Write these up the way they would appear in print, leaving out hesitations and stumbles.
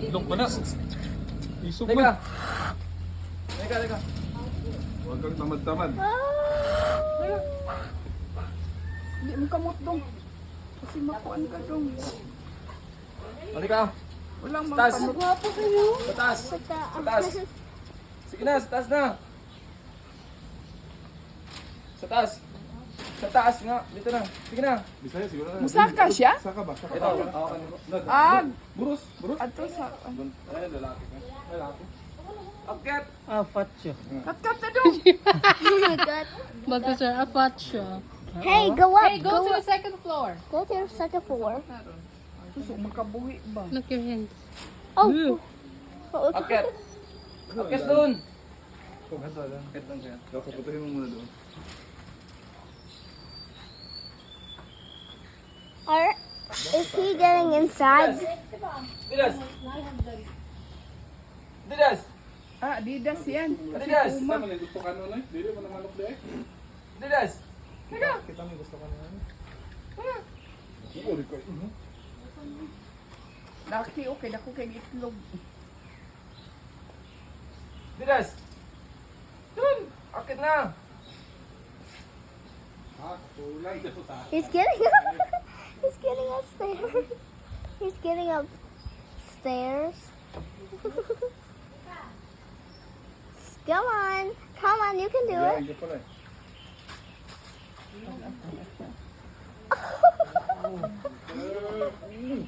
Itlog pa na. Isog mo. Teka. Huwag kang tamad-tamad. Hindi mo kamot dong. Kasi makuan ka dong. Halika. Walang mga Taas. kamot. Gwapo kayo. Sa taas. Sa taas. Sige na, sa taas na. Sa taas. Sa taas nga. Dito na. Sige na. Bisaya siguro na. Musaka siya? Saka ba? Saka Ito. ba? Ah, Burus. Burus. ato sa... Ay, lalaki ka. Lalaki. Akyat. Afat siya. Kat na dong. Oh my god. Bago siya, afat siya. Hey, go up. Hey, go to the second floor. Go to the second floor. Suso, makabuhi ba? Look your hands. Oh. Oh, Akyat. Akyat doon. Akyat lang siya. Kapaputahin mo muna doon. Is he getting inside? Didas. Didas. Ah, Adidas yan. Kasi Adidas. Puma. Tama na gusto ka nun eh. Dili mo na manok di eh. Didas. Kita mo gusto ka nun. Oo, di ko. Laki, okay. Dako kay itlog. Didas. Doon. Akyat na. Kulay. He's getting up. He's getting upstairs. He's getting upstairs. Come on, you can do it. Hindi pala eh.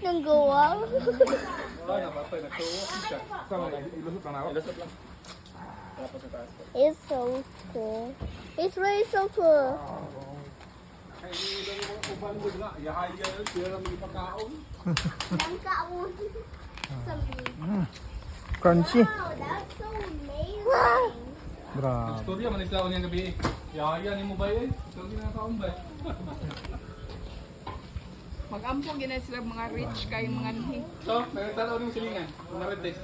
Nang gawang. Ay, napatay. Nagtuwa siya. Sama na. Ilusot lang ako. Ilusot lang. Tapos sa taas. It's so cool. It's really so cool. Ay, hindi mo daw mga kubandog nga. Yahaya yun. Sila lang may pagkaon. Nangkaon. Crunchy. Wow, that's so amazing. Grabe. Storya, manigtaon niyang gabi eh. Yahaya ni mo ba eh? Ito ginakaon ba eh? Mag-ampo gina sila mga rich kay mga nihi. So, nagtanaw ng silingan. Marites.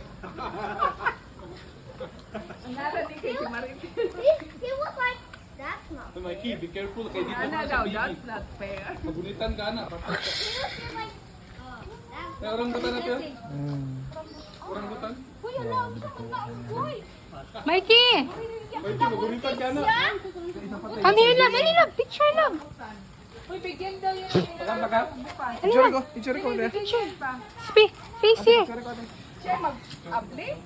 Nara di kay Marites. He was like, that's not. So, Mikey, be careful. Kay dito Ana ka daw, sa baby. that's not fair. Magunitan ka na. He was like, that's May orang butan na pero? Mm. Orang butan? Mikey! Mikey, magunitan ka na. Come here lang, dali lang, picture lang. Uy, bigyan daw yung... Takan, takan. Picture ko. Picture ko. Face here. Siya mag-update.